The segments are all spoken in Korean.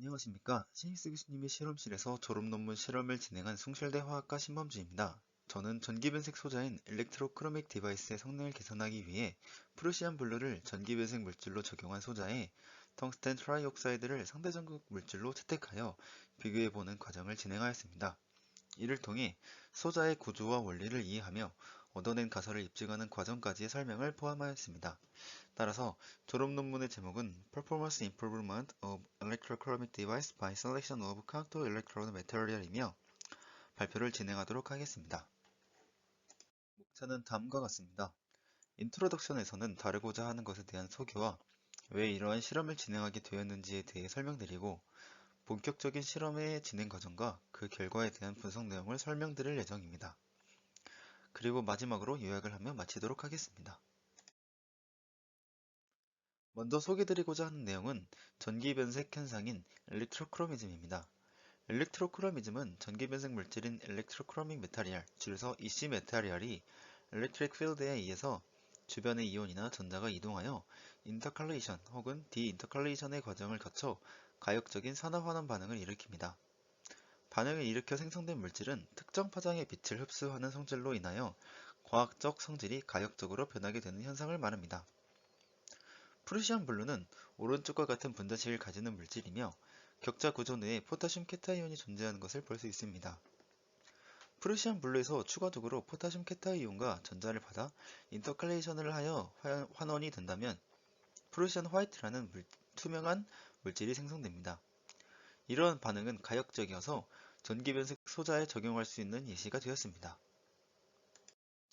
안녕하십니까. 신익스 교수님의 실험실에서 졸업논문 실험을 진행한 숭실대 화학과 신범주입니다. 저는 전기변색 소자인 일렉트로크로믹 디바이스의 성능을 개선하기 위해 프루시안 블루를 전기변색 물질로 적용한 소자에 텅스텐 트라이옥사이드를 상대전극 물질로 채택하여 비교해보는 과정을 진행하였습니다. 이를 통해 소자의 구조와 원리를 이해하며 얻어낸 가설을 입증하는 과정까지의 설명을 포함하였습니다. 따라서 졸업 논문의 제목은 Performance Improvement of Electrochromic Device by Selection of Counter Electrode Material이며 발표를 진행하도록 하겠습니다. 목차는 다음과 같습니다. 인트로덕션에서는 다루고자 하는 것에 대한 소개와 왜 이러한 실험을 진행하게 되었는지에 대해 설명드리고 본격적인 실험의 진행 과정과 그 결과에 대한 분석 내용을 설명드릴 예정입니다. 그리고 마지막으로 요약을 하며 마치도록 하겠습니다. 먼저 소개드리고자 하는 내용은 전기변색 현상인 일렉트로크로미즘입니다. 일렉트로크로미즘은 전기변색 물질인 일렉트로크로믹 메타리얼, 줄여서 EC 메타리얼이 일렉트릭 필드에 의해서 주변의 이온이나 전자가 이동하여 인터칼레이션 혹은 디인터칼레이션의 과정을 거쳐 가역적인 산화환원 반응을 일으킵니다. 반응을 일으켜 생성된 물질은 특정 파장의 빛을 흡수하는 성질로 인하여 과학적 성질이 가역적으로 변하게 되는 현상을 말합니다. 프루시안 블루는 오른쪽과 같은 분자식을 가지는 물질이며 격자 구조 내에 포타슘 케타이온이 존재하는 것을 볼 수 있습니다. 프루시안 블루에서 추가적으로 포타슘 케타이온과 전자를 받아 인터칼레이션을 하여 환원이 된다면 프루시안 화이트라는 투명한 물질이 생성됩니다. 이러한 반응은 가역적이어서 전기변색 소자에 적용할 수 있는 예시가 되었습니다.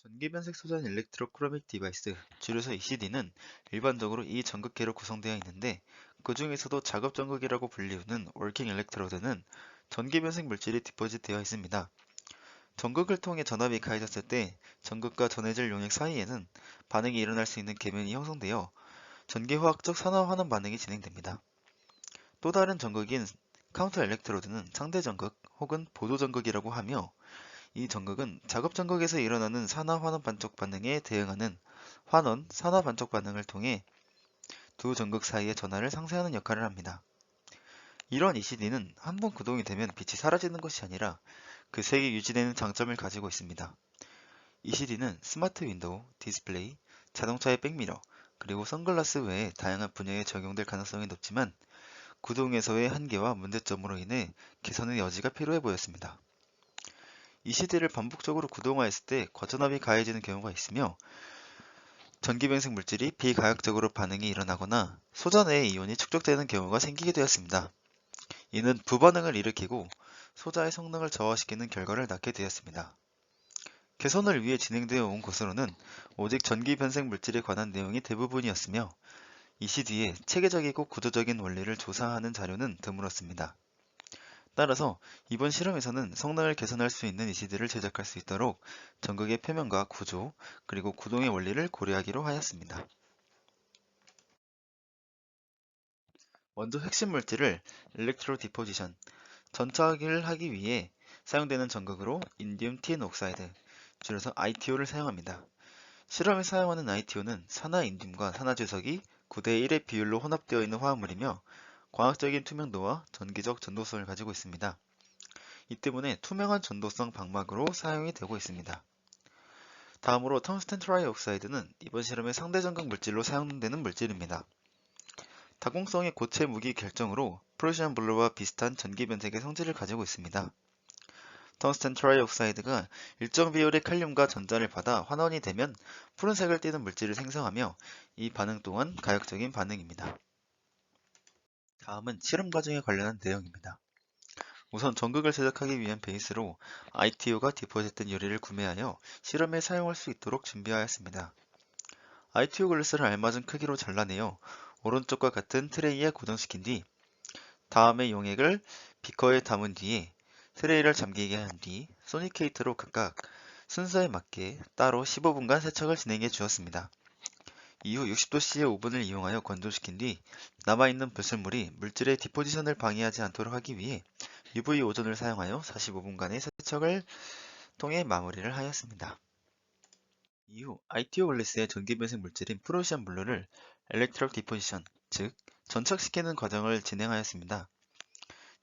전기변색 소자인 일렉트로크로믹 디바이스, 줄여서 ECD는 일반적으로 이 전극계로 구성되어 있는데 그 중에서도 작업 전극이라고 불리우는 워킹 일렉트로드는 전기변색 물질이 디포짓되어 있습니다. 전극을 통해 전압이 가해졌을 때 전극과 전해질 용액 사이에는 반응이 일어날 수 있는 계면이 형성되어 전기화학적 산화환원 반응이 진행됩니다. 또 다른 전극인 카운터 일렉트로드는 상대 전극 혹은 보조 전극이라고 하며 이 전극은 작업 전극에서 일어나는 산화-환원 반쪽 반응에 대응하는 환원, 산화 반쪽 반응을 통해 두 전극 사이의 전하를 상쇄하는 역할을 합니다. 이러한 ECD는 한번 구동이 되면 빛이 사라지는 것이 아니라 그 색이 유지되는 장점을 가지고 있습니다. ECD는 스마트 윈도우, 디스플레이, 자동차의 백미러, 그리고 선글라스 외에 다양한 분야에 적용될 가능성이 높지만 구동에서의 한계와 문제점으로 인해 개선의 여지가 필요해 보였습니다. ECD를 반복적으로 구동하였을 때 과전압이 가해지는 경우가 있으며 전기변색 물질이 비가역적으로 반응이 일어나거나 소자 내의 이온이 축적되는 경우가 생기게 되었습니다. 이는 부반응을 일으키고 소자의 성능을 저하시키는 결과를 낳게 되었습니다. 개선을 위해 진행되어 온 것으로는 오직 전기변색 물질에 관한 내용이 대부분이었으며 ECD의 체계적이고 구조적인 원리를 조사하는 자료는 드물었습니다. 따라서 이번 실험에서는 성능을 개선할 수 있는 ECD를 제작할 수 있도록 전극의 표면과 구조, 그리고 구동의 원리를 고려하기로 하였습니다. 먼저 핵심 물질을 일렉트로 디포지션, 전차하기를 하기 위해 사용되는 전극으로 인디움 tin 옥사이드, 줄여서 ITO를 사용합니다. 실험에 사용하는 ITO는 산화 인디움과 산화 주석이 9대 1의 비율로 혼합되어 있는 화합물이며 과학적인 투명도와 전기적 전도성을 가지고 있습니다. 이 때문에 투명한 전도성 방막으로 사용이 되고 있습니다. 다음으로 텅스텐 트라이옥사이드는 이번 실험의 상대 전극 물질로 사용되는 물질입니다. 다공성의 고체 무기 결정으로 프루시안 블루와 비슷한 전기 변색의 성질을 가지고 있습니다. 텅스텐 트라이옥사이드가 일정 비율의 칼륨과 전자를 받아 환원이 되면 푸른색을 띠는 물질을 생성하며 이 반응 또한 가역적인 반응입니다. 다음은 실험 과정에 관련한 내용입니다. 우선 전극을 제작하기 위한 베이스로 ITO가 디포짓된 유리를 구매하여 실험에 사용할 수 있도록 준비하였습니다. ITO 글래스를 알맞은 크기로 잘라내어 오른쪽과 같은 트레이에 고정시킨 뒤 다음에 용액을 비커에 담은 뒤에 트레이를 잠기게 한 뒤 소니케이트로 각각 순서에 맞게 따로 15분간 세척을 진행해 주었습니다. 이후 60도C의 오븐을 이용하여 건조시킨 뒤 남아있는 불순물이 물질의 디포지션을 방해하지 않도록 하기 위해 UV 오존을 사용하여 45분간의 세척을 통해 마무리를 하였습니다. 이후 ITO 글래스의 전기변색 물질인 프루시안 블루를 엘렉트로 디포지션, 즉 전착시키는 과정을 진행하였습니다.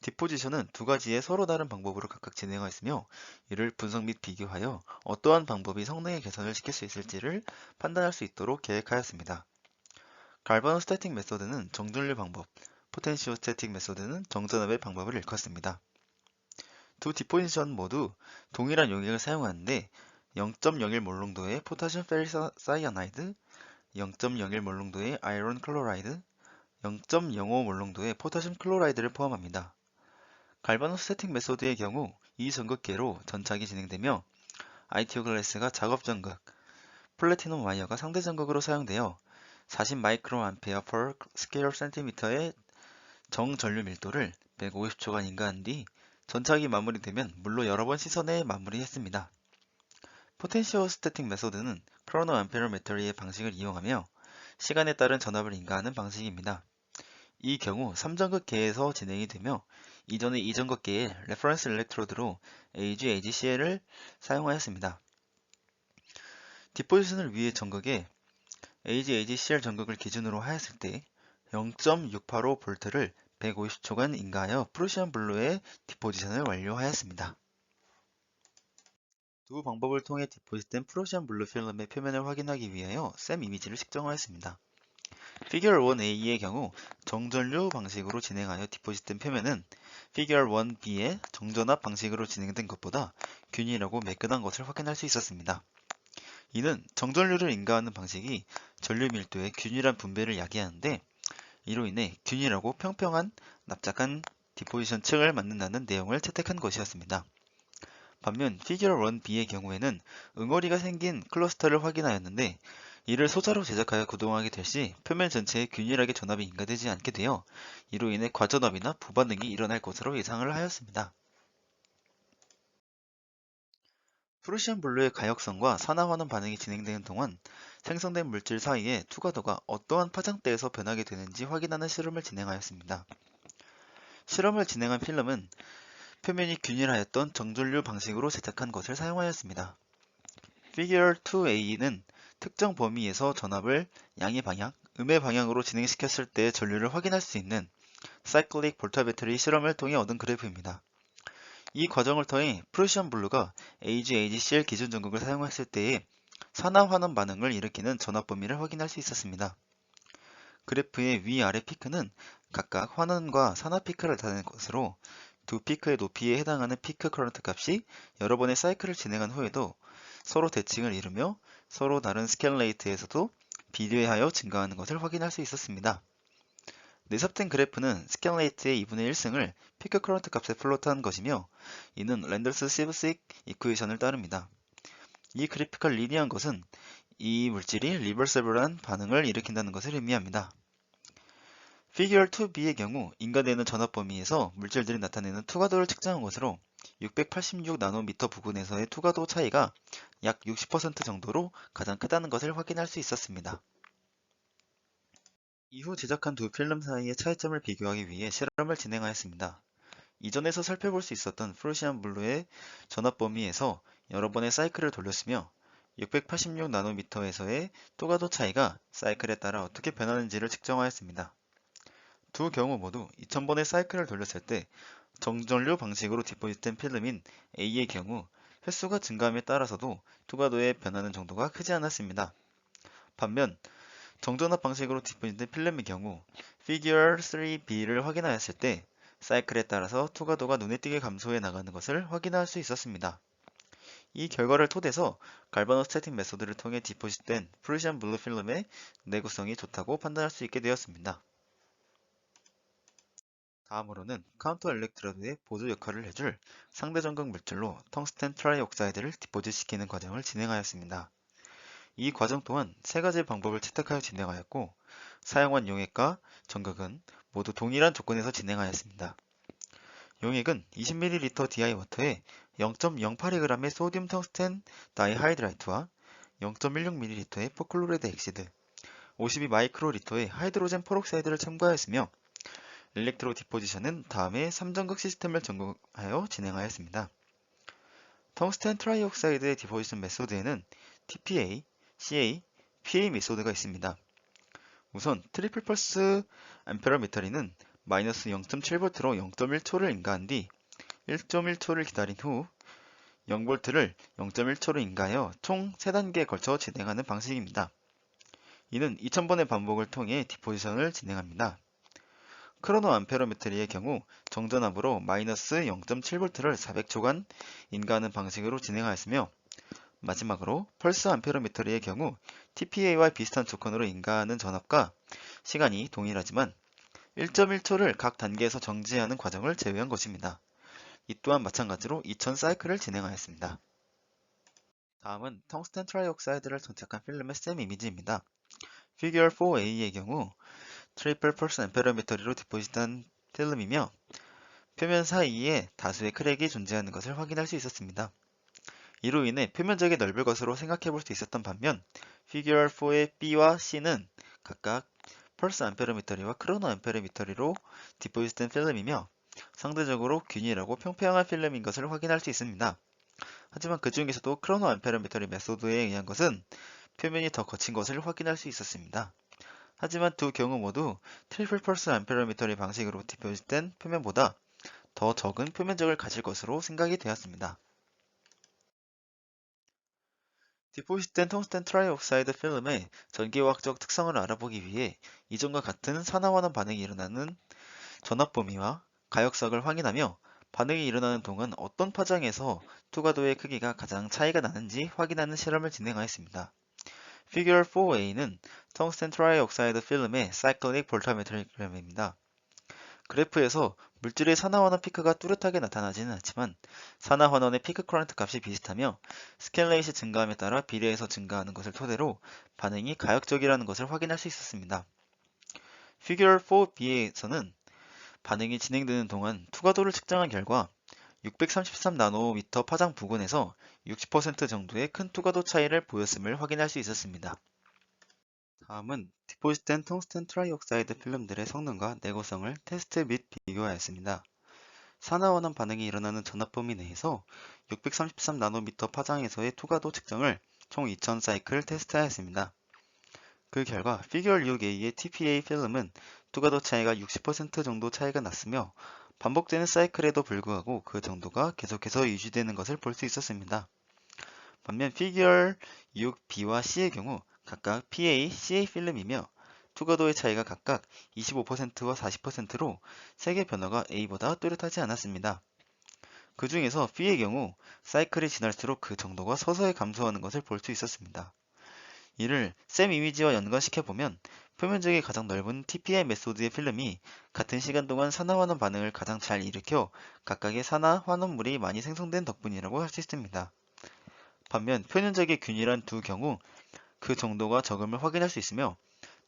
디포지션은 두 가지의 서로 다른 방법으로 각각 진행하였으며 이를 분석 및 비교하여 어떠한 방법이 성능의 개선을 시킬 수 있을지를 판단할 수 있도록 계획하였습니다. 갈바노스태틱 메소드는 정전류 방법, 포텐시오스태틱 메소드는 정전압의 방법을 일컫습니다. 두 디포지션 모두 동일한 용액을 사용하는데 0.01 몰롱도의 포타슘 페리사이아나이드, 0.01 몰롱도의 아이론 클로라이드, 0.05 몰롱도의 포타슘 클로라이드를 포함합니다. 갈바노스태틱 메소드의 경우 이 전극계로 전착이 진행되며 ITO 글래스가 작업 전극, 플래티넘 와이어가 상대 전극으로 사용되어 40 마이크로 암페어 per 스퀘어 센티미터의 정전류 밀도를 150초간 인가한 뒤 전착이 마무리되면 물로 여러 번 씻어내 마무리했습니다. 포텐시오스태틱 메소드는 크로노 암페로메터리의 방식을 이용하며 시간에 따른 전압을 인가하는 방식입니다. 이 경우 3전극계에서 진행이 되며 이전의 2전극계의 레퍼런스 일렉트로드로 AGCL을 사용하였습니다. 디포지션을 위해 전극에 AGCL 전극을 기준으로 하였을 때 0.685V를 150초간 인가하여 프루시안 블루의 디포지션을 완료하였습니다. 두 방법을 통해 디포짓된 프루시안 블루 필름의 표면을 확인하기 위하여 샘 이미지를 측정하였습니다. 피겨 1A의 경우 정전류 방식으로 진행하여 디포짓된 표면은 피겨 1B의 정전압 방식으로 진행된 것보다 균일하고 매끈한 것을 확인할 수 있었습니다. 이는 정전류를 인가하는 방식이 전류 밀도의 균일한 분배를 야기하는데 이로 인해 균일하고 평평한 납작한 디포지션 층을 만든다는 내용을 채택한 것이었습니다. 반면 피겨 1B의 경우에는 응어리가 생긴 클러스터를 확인하였는데 이를 소자로 제작하여 구동하게 될 시 표면 전체에 균일하게 전압이 인가되지 않게 되어 이로 인해 과전압이나 부반응이 일어날 것으로 예상을 하였습니다. 프루시안 블루의 가역성과 산화환원 반응이 진행되는 동안 생성된 물질 사이의 투과도가 어떠한 파장대에서 변하게 되는지 확인하는 실험을 진행하였습니다. 실험을 진행한 필름은 표면이 균일하였던 정전류 방식으로 제작한 것을 사용하였습니다. 피겨 2A는 특정 범위에서 전압을 양의 방향, 음의 방향으로 진행시켰을 때 전류를 확인할 수 있는 사이클릭 볼타메트리 실험을 통해 얻은 그래프입니다. 이 과정을 통해 프루시안 블루가 AGCL 기준 전극을 사용했을 때의 산화환원 반응을 일으키는 전압 범위를 확인할 수 있었습니다. 그래프의 위아래 피크는 각각 환원과 산화 피크를 나타내는 것으로 두 피크의 높이에 해당하는 피크 커런트 값이 여러 번의 사이클을 진행한 후에도 서로 대칭을 이루며 서로 다른 스케일 레이트에서도 비례하여 증가하는 것을 확인할 수 있었습니다. 내삽된 그래프는 스케일 레이트의 2분의 1승을 피크 커런트 값에 플롯한 것이며 이는 랜더스-시브식 이쿠에이션을 따릅니다. 이 그래프가 리니어한 것은 이 물질이 리버서블한 반응을 일으킨다는 것을 의미합니다. 피겨 2B의 경우 인가되는 전압 범위에서 물질들이 나타내는 투과도를 측정한 것으로 686나노미터 부근에서의 투과도 차이가 약 60% 정도로 가장 크다는 것을 확인할 수 있었습니다. 이후 제작한 두 필름 사이의 차이점을 비교하기 위해 실험을 진행하였습니다. 이전에서 살펴볼 수 있었던 프루시안 블루의 전압 범위에서 여러 번의 사이클을 돌렸으며 686나노미터에서의 투과도 차이가 사이클에 따라 어떻게 변하는지를 측정하였습니다. 두 경우 모두 2000번의 사이클을 돌렸을 때 정전류 방식으로 디포짓된 필름인 A의 경우 횟수가 증가함에 따라서도 투과도의 변하는 정도가 크지 않았습니다. 반면 정전압 방식으로 디포짓된 필름의 경우 피겨 3B를 확인하였을 때 사이클에 따라서 투과도가 눈에 띄게 감소해 나가는 것을 확인할 수 있었습니다. 이 결과를 토대서 갈바노스태틱 메소드를 통해 디포짓된 프루시안 블루 필름의 내구성이 좋다고 판단할 수 있게 되었습니다. 다음으로는 카운터 일렉트로드의 보조 역할을 해줄 상대 전극 물질로 텅스텐 트라이옥사이드를 디포짓시키는 과정을 진행하였습니다. 이 과정 또한 세 가지 방법을 채택하여 진행하였고 사용한 용액과 전극은 모두 동일한 조건에서 진행하였습니다. 용액은 20ml DI 워터에 0.082g의 소듐 텅스텐 다이하이드라이트와 0.16ml의 포클로레드 엑시드, 52마이크로리터의 하이드로젠 페록사이드를 첨가하였으며 일렉트로 디포지션은 다음에 3전극 시스템을 적용하여 진행하였습니다. 텅스텐 트라이옥사이드의 디포지션 메소드에는 TPA, CA, PA 메소드가 있습니다. 우선 트리플 펄스 암페러미터리는 마이너스 0.7V로 0.1초를 인가한 뒤 1.1초를 기다린 후 0V를 0.1초로 인가하여 총 3단계에 걸쳐 진행하는 방식입니다. 이는 2000번의 반복을 통해 디포지션을 진행합니다. 크로노 암페로메트리의 경우 정전압으로 마이너스 0.7V를 400초간 인가하는 방식으로 진행하였으며 마지막으로 펄스 암페로메트리의 경우 TPA와 비슷한 조건으로 인가하는 전압과 시간이 동일하지만 1.1초를 각 단계에서 정지하는 과정을 제외한 것입니다. 이 또한 마찬가지로 2000 사이클을 진행하였습니다. 다음은 텅스텐 트라이옥사이드를 장착한 필름의 샘 이미지입니다. 피규어 4a의 경우 트리플 펄스 암페로메트리로 디포짓한 필름이며 표면 사이에 다수의 크랙이 존재하는 것을 확인할 수 있었습니다. 이로 인해 표면적이 넓을 것으로 생각해 볼 수 있었던 반면 피규어 4의 B와 C는 각각 펄스 암페로미터리와 크로노 암페로미터리로 디포짓된 필름이며 상대적으로 균일하고 평평한 필름인 것을 확인할 수 있습니다. 하지만 그 중에서도 크로노 암페로미터리 메소드에 의한 것은 표면이 더 거친 것을 확인할 수 있었습니다. 하지만 두 경우 모두 트리플 펄스 암페로미터리 방식으로 디포짓된 표면보다 더 적은 표면적을 가질 것으로 생각이 되었습니다. 디포짓된 텅스텐 트라이옥사이드 필름의 전기화학적 특성을 알아보기 위해 이전과 같은 산화환원 반응이 일어나는 전압 범위와 가역석을 확인하며 반응이 일어나는 동안 어떤 파장에서 투과도의 크기가 가장 차이가 나는지 확인하는 실험을 진행하였습니다. 피규어 4a는 텅스텐 트라이옥사이드 필름의 사이클릭 볼타메트리그램입니다. 그래프에서 물질의 산화환원 피크가 뚜렷하게 나타나지는 않지만 산화환원의 피크 커런트 값이 비슷하며 스켈레이시 증가함에 따라 비례해서 증가하는 것을 토대로 반응이 가역적이라는 것을 확인할 수 있었습니다. 피규어 4b에서는 반응이 진행되는 동안 투과도를 측정한 결과 633나노미터 파장 부근에서 60% 정도의 큰 투과도 차이를 보였음을 확인할 수 있었습니다. 다음은 디포짓된 텅스텐 트라이옥사이드 필름들의 성능과 내구성을 테스트 및 비교하였습니다. 산화원원 반응이 일어나는 전압 범위 내에서 633나노미터 파장에서의 투과도 측정을 총 2000 사이클 테스트하였습니다. 그 결과 피규어 6a의 TPA 필름은 투과도 차이가 60% 정도 차이가 났으며 반복되는 사이클에도 불구하고 그 정도가 계속해서 유지되는 것을 볼 수 있었습니다. 반면 피규어 6b와 c의 경우 각각 PA, CA 필름이며 투과도의 차이가 각각 25%와 40%로 색의 변화가 A보다 뚜렷하지 않았습니다. 그 중에서 B의 경우 사이클이 지날수록 그 정도가 서서히 감소하는 것을 볼 수 있었습니다. 이를 샘 이미지와 연관시켜보면 표면적이 가장 넓은 TPI 메소드의 필름이 같은 시간 동안 산화환원 반응을 가장 잘 일으켜 각각의 산화환원물이 많이 생성된 덕분이라고 할 수 있습니다. 반면 표면적이 균일한 두 경우 그 정도가 적음을 확인할 수 있으며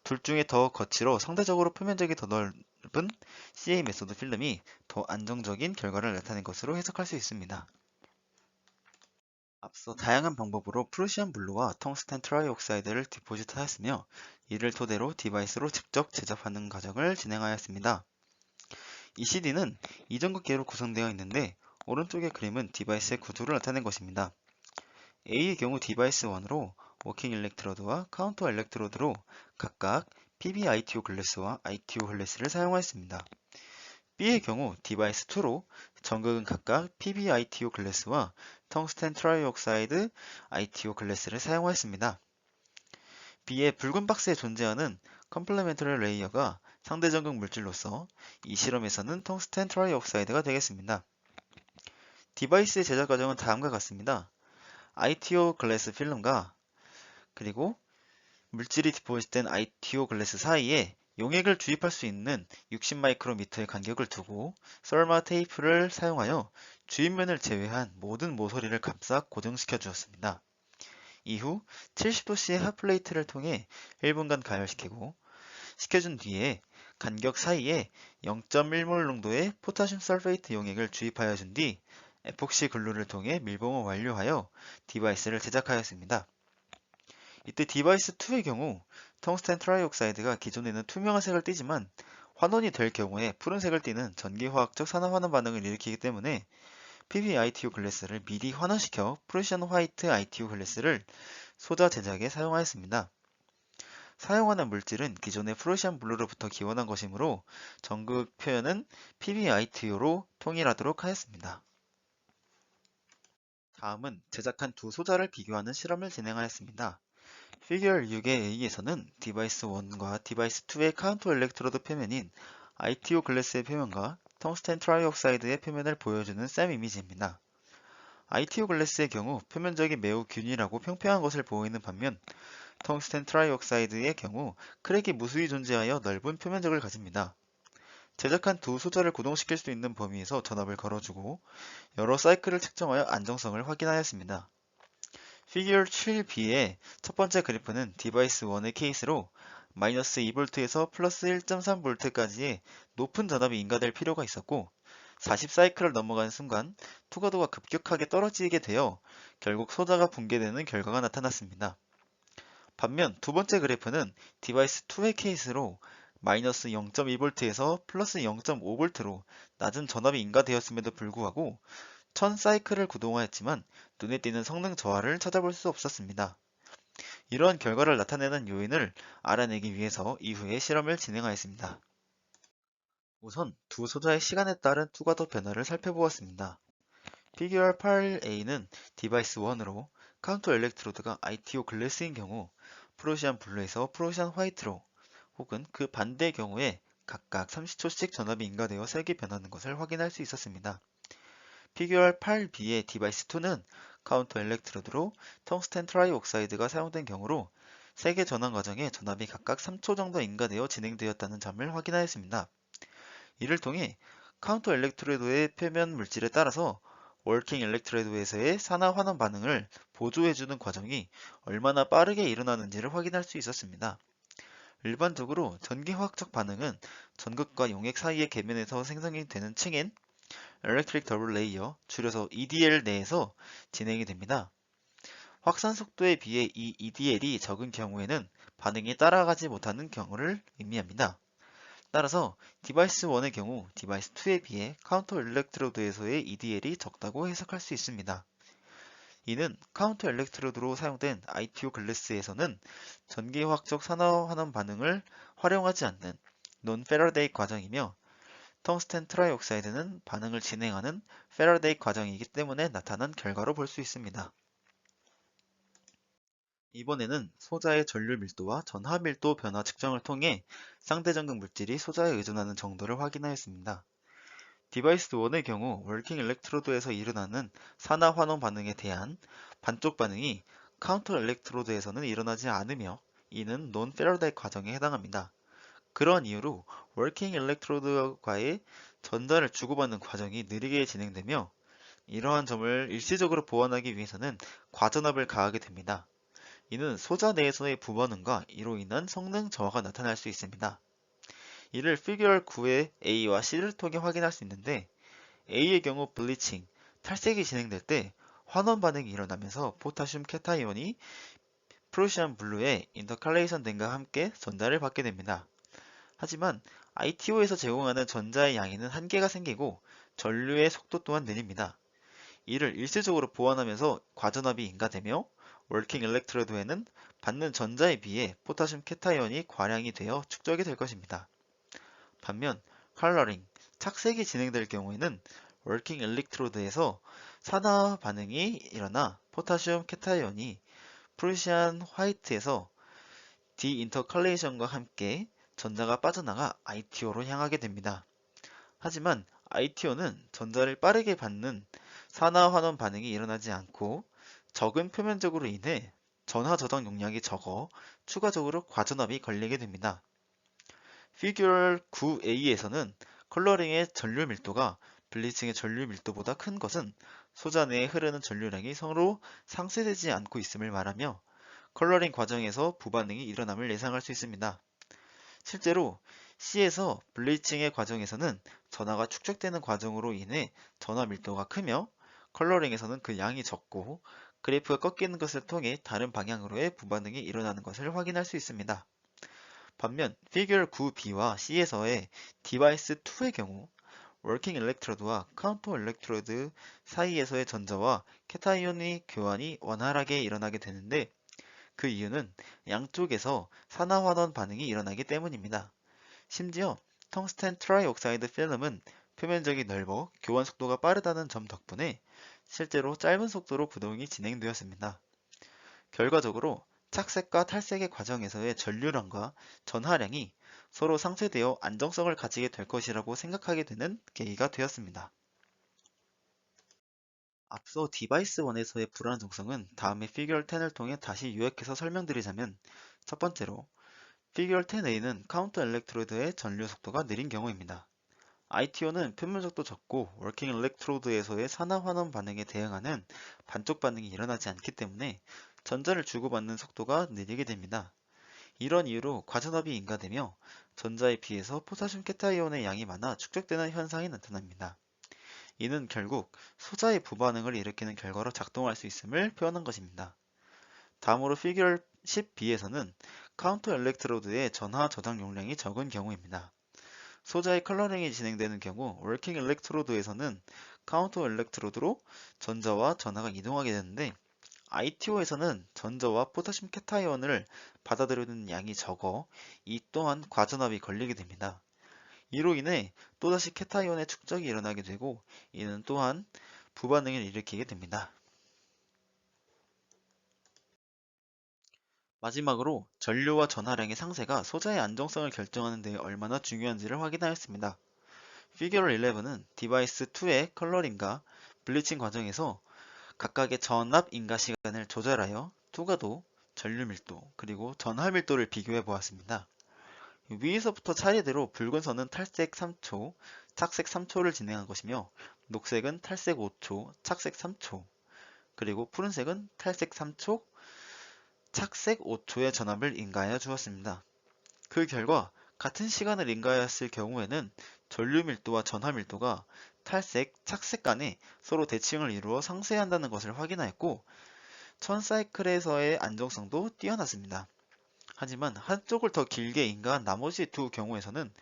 둘 중에 더 거칠어 상대적으로 표면적이 더 넓은 CA 메소드 필름이 더 안정적인 결과를 나타낸 것으로 해석할 수 있습니다. 앞서 다양한 방법으로 프루시안 블루와 텅스텐 트라이옥사이드를 디포짓하였으며 이를 토대로 디바이스로 직접 제작하는 과정을 진행하였습니다. 이 CD는 이전극계로 구성되어 있는데 오른쪽의 그림은 디바이스의 구조를 나타낸 것입니다. A의 경우 디바이스 1으로 워킹 일렉트로드와 카운터 일렉트로드로 각각 PB-ITO 글래스와 ITO 글래스를 사용하였습니다. B의 경우 디바이스 2로 전극은 각각 PB-ITO 글래스와 텅스텐 트라이옥사이드 ITO 글래스를 사용하였습니다. B의 붉은 박스에 존재하는 컴플레멘터리 레이어가 상대 전극 물질로서 이 실험에서는 텅스텐 트라이옥사이드가 되겠습니다. 디바이스의 제작 과정은 다음과 같습니다. ITO 글래스 필름과 그리고 물질이 디포짓된 ITO 글래스 사이에 용액을 주입할 수 있는 60마이크로미터의 간격을 두고 썰마 테이프를 사용하여 주입면을 제외한 모든 모서리를 감싸 고정시켜 주었습니다. 이후 70도씨의 핫플레이트를 통해 1분간 가열시키고 식혀준 뒤에 간격 사이에 0.1몰 농도의 포타슘 설페이트 용액을 주입하여 준 뒤 에폭시 글루를 통해 밀봉을 완료하여 디바이스를 제작하였습니다. 이때 디바이스 2의 경우 텅스텐 트라이옥사이드가 기존에는 투명한 색을 띠지만 환원이 될 경우에 푸른색을 띠는 전기화학적 산화환원 반응을 일으키기 때문에 PB-ITO 글래스를 미리 환원시켜 프루시안 화이트 ITO 글래스를 소자 제작에 사용하였습니다. 사용하는 물질은 기존의 프로시안 블루로부터 기원한 것이므로 전극 표현은 PbITO로 통일하도록 하였습니다. 다음은 제작한 두 소자를 비교하는 실험을 진행하였습니다. 피규어 6의 A에서는 디바이스 1과 디바이스 2의 카운터 일렉트로드 표면인 ITO 글래스의 표면과 텅스텐 트라이옥사이드의 표면을 보여주는 샘 이미지입니다. ITO 글래스의 경우 표면적이 매우 균일하고 평평한 것을 보이는 반면 텅스텐 트라이옥사이드의 경우 크랙이 무수히 존재하여 넓은 표면적을 가집니다. 제작한 두 소자를 구동시킬 수 있는 범위에서 전압을 걸어주고 여러 사이클을 측정하여 안정성을 확인하였습니다. 피규어 7b의 첫 번째 그래프는 디바이스 1의 케이스로 마이너스 2V에서 플러스 1.3V까지의 높은 전압이 인가될 필요가 있었고 40사이클을 넘어가는 순간 투과도가 급격하게 떨어지게 되어 결국 소자가 붕괴되는 결과가 나타났습니다. 반면 두 번째 그래프는 디바이스 2의 케이스로 마이너스 0.2V에서 플러스 0.5V로 낮은 전압이 인가되었음에도 불구하고 1000사이클을 구동하였지만 눈에 띄는 성능 저하를 찾아볼 수 없었습니다. 이러한 결과를 나타내는 요인을 알아내기 위해서 이후에 실험을 진행하였습니다. 우선 두 소자의 시간에 따른 투과도 변화를 살펴보았습니다. 피규어 8A는 디바이스 1으로 카운터 일렉트로드가 ITO 글래스인 경우 프로시안 블루에서 프로시안 화이트로 혹은 그 반대의 경우에 각각 30초씩 전압이 인가되어 색이 변하는 것을 확인할 수 있었습니다. 피규어 8B의 디바이스 2는 카운터 일렉트로드로 텅스텐 트라이옥사이드가 사용된 경우로 색의 전환 과정에 전압이 각각 3초 정도 인가되어 진행되었다는 점을 확인하였습니다. 이를 통해 카운터 일렉트로드의 표면 물질에 따라서 워킹 일렉트로드에서의 산화 환원 반응을 보조해주는 과정이 얼마나 빠르게 일어나는지를 확인할 수 있었습니다. 일반적으로 전기화학적 반응은 전극과 용액 사이의 계면에서 생성이 되는 층인 Electric Double Layer, 줄여서 EDL 내에서 진행이 됩니다. 확산 속도에 비해 이 EDL이 적은 경우에는 반응이 따라가지 못하는 경우를 의미합니다. 따라서 디바이스 1의 경우 디바이스 2에 비해 카운터 일렉트로드에서의 EDL이 적다고 해석할 수 있습니다. 이는 카운터 일렉트로드로 사용된 ITO 글래스에서는 전기화학적 산화 환원 반응을 활용하지 않는 논 패러데이 과정이며 텅스텐 트라이옥사이드는 반응을 진행하는 패러데이 과정이기 때문에 나타난 결과로 볼 수 있습니다. 이번에는 소자의 전류 밀도와 전하 밀도 변화 측정을 통해 상대 전극 물질이 소자에 의존하는 정도를 확인하였습니다. 디바이스 1의 경우 월킹 일렉트로드에서 일어나는 산화 환원 반응에 대한 반쪽 반응이 카운터 일렉트로드에서는 일어나지 않으며 이는 논 패러데이 과정에 해당합니다. 그러한 이유로 월킹 일렉트로드과의 전자를 주고받는 과정이 느리게 진행되며 이러한 점을 일시적으로 보완하기 위해서는 과전압을 가하게 됩니다. 이는 소자 내에서의 부반응과 이로 인한 성능 저하가 나타날 수 있습니다. 이를 피규어 9의 A와 C를 통해 확인할 수 있는데 A의 경우 블리칭, 탈색이 진행될 때 환원 반응이 일어나면서 포타슘 캐타이온이 프로시안 블루에 인터칼레이션 됨과 함께 전달을 받게 됩니다. 하지만 ITO에서 제공하는 전자의 양에는 한계가 생기고 전류의 속도 또한 느립니다. 이를 일시적으로 보완하면서 과전압이 인가되며 월킹 일렉트로드에는 받는 전자에 비해 포타슘 캐타이온이 과량이 되어 축적이 될 것입니다. 반면 컬러링, 착색이 진행될 경우에는 월킹 일렉트로드에서 산화 반응이 일어나 포타슘 캐타이온이 프루시안 화이트에서 디인터칼레이션과 함께 전자가 빠져나가 ITO로 향하게 됩니다. 하지만 ITO는 전자를 빠르게 받는 산화 환원 반응이 일어나지 않고 적은 표면적으로 인해 전하 저장 용량이 적어 추가적으로 과전압이 걸리게 됩니다. 피규어 9A에서는 컬러링의 전류 밀도가 블리칭의 전류 밀도보다 큰 것은 소자 내에 흐르는 전류량이 서로 상쇄되지 않고 있음을 말하며 컬러링 과정에서 부반응이 일어남을 예상할 수 있습니다. 실제로 C에서 블리칭의 과정에서는 전하가 축적되는 과정으로 인해 전하 밀도가 크며 컬러링에서는 그 양이 적고 그래프가 꺾이는 것을 통해 다른 방향으로의 부반응이 일어나는 것을 확인할 수 있습니다. 반면 피규어 9B와 C에서의 디바이스 2의 경우 워킹 일렉트로드와 카운터 일렉트로드 사이에서의 전자와 캐타이온의 교환이 원활하게 일어나게 되는데 그 이유는 양쪽에서 산화환원 반응이 일어나기 때문입니다. 심지어 텅스텐 트라이옥사이드 필름은 표면적이 넓어 교환 속도가 빠르다는 점 덕분에 실제로 짧은 속도로 구동이 진행되었습니다. 결과적으로 착색과 탈색의 과정에서의 전류량과 전하량이 서로 상쇄되어 안정성을 가지게 될 것이라고 생각하게 되는 계기가 되었습니다. 앞서 디바이스 1에서의 불안정성은 다음에 피규어 10을 통해 다시 요약해서 설명드리자면 첫 번째로 피규어 10A는 카운터 엘렉트로드의 전류 속도가 느린 경우입니다. ITO는 표면적도 적고 워킹 일렉트로드에서의 산화 환원 반응에 대응하는 반쪽 반응이 일어나지 않기 때문에 전자를 주고받는 속도가 느리게 됩니다. 이런 이유로 과전압이 인가되며 전자에 비해서 포타슘 캐타이온의 양이 많아 축적되는 현상이 나타납니다. 이는 결국 소자의 부반응을 일으키는 결과로 작동할 수 있음을 표현한 것입니다. 다음으로 피규어 10B에서는 카운터 엘렉트로드의 전하 저장 용량이 적은 경우입니다. 소자의 컬러링이 진행되는 경우 워킹 일렉트로드에서는 카운터 엘렉트로드로 전자와 전하가 이동하게 되는데 ITO에서는 전자와 포타슘 캐타이온을 받아들이는 양이 적어 이 또한 과전압이 걸리게 됩니다. 이로 인해 또다시 캐타이온의 축적이 일어나게 되고 이는 또한 부반응을 일으키게 됩니다. 마지막으로 전류와 전하량의 상세가 소자의 안정성을 결정하는 데 얼마나 중요한지를 확인하였습니다. 피규어 11은 디바이스 2의 컬러링과 블리칭 과정에서 각각의 전압 인가 시간을 조절하여 투과도, 전류 밀도, 그리고 전하 밀도를 비교해 보았습니다. 위에서부터 차례대로 붉은 선은 탈색 3초, 착색 3초를 진행한 것이며 녹색은 탈색 5초, 착색 3초, 그리고 푸른색은 탈색 3초, 착색 5초의 전압을 인가하여 주었습니다. 그 결과 같은 시간을 인가하였을 경우에는 전류 밀도와 전하 밀도가 탈색, 착색 간에 서로 대칭을 이루어 상쇄한다는 것을 확인하였고 1000사이클에서의 안정성도 뛰어났습니다. 하지만 한쪽을 더 길게 인가한 나머지 두 경우에서는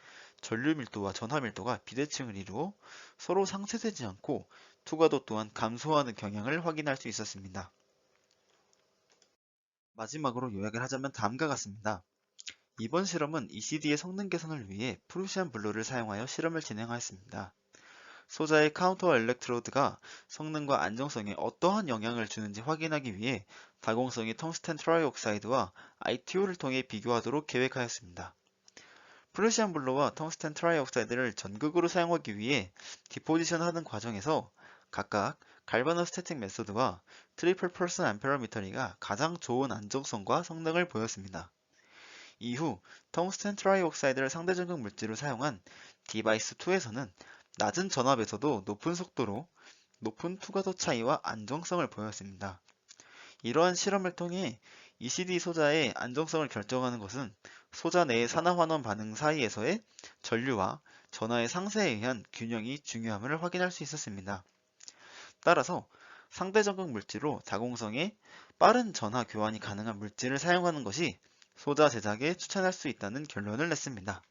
전류 밀도와 전하 밀도가 비대칭을 이루어 서로 상쇄되지 않고 투과도 또한 감소하는 경향을 확인할 수 있었습니다. 마지막으로 요약을 하자면 다음과 같습니다. 이번 실험은 ECD의 성능 개선을 위해 프루시안 블루를 사용하여 실험을 진행하였습니다. 소자의 카운터 엘렉트로드가 성능과 안정성에 어떠한 영향을 주는지 확인하기 위해 다공성의 텅스텐 트라이옥사이드와 ITO를 통해 비교하도록 계획하였습니다. 프루시안 블루와 텅스텐 트라이옥사이드를 전극으로 사용하기 위해 디포지션 하는 과정에서 각각 갈바노 스태틱 메소드와 트리플 펄슨 암페러미터리가 가장 좋은 안정성과 성능을 보였습니다. 이후 텅스텐 트라이옥사이드를 상대 전극 물질로 사용한 디바이스 2에서는 낮은 전압에서도 높은 속도로 높은 투과도 차이와 안정성을 보였습니다. 이러한 실험을 통해 ECD 소자의 안정성을 결정하는 것은 소자 내의 산화환원 반응 사이에서의 전류와 전하의 상세에 의한 균형이 중요함을 확인할 수 있었습니다. 따라서 상대 전극 물질로 다공성의 빠른 전하 교환이 가능한 물질을 사용하는 것이 소자 제작에 추천할 수 있다는 결론을 냈습니다.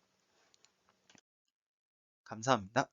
감사합니다.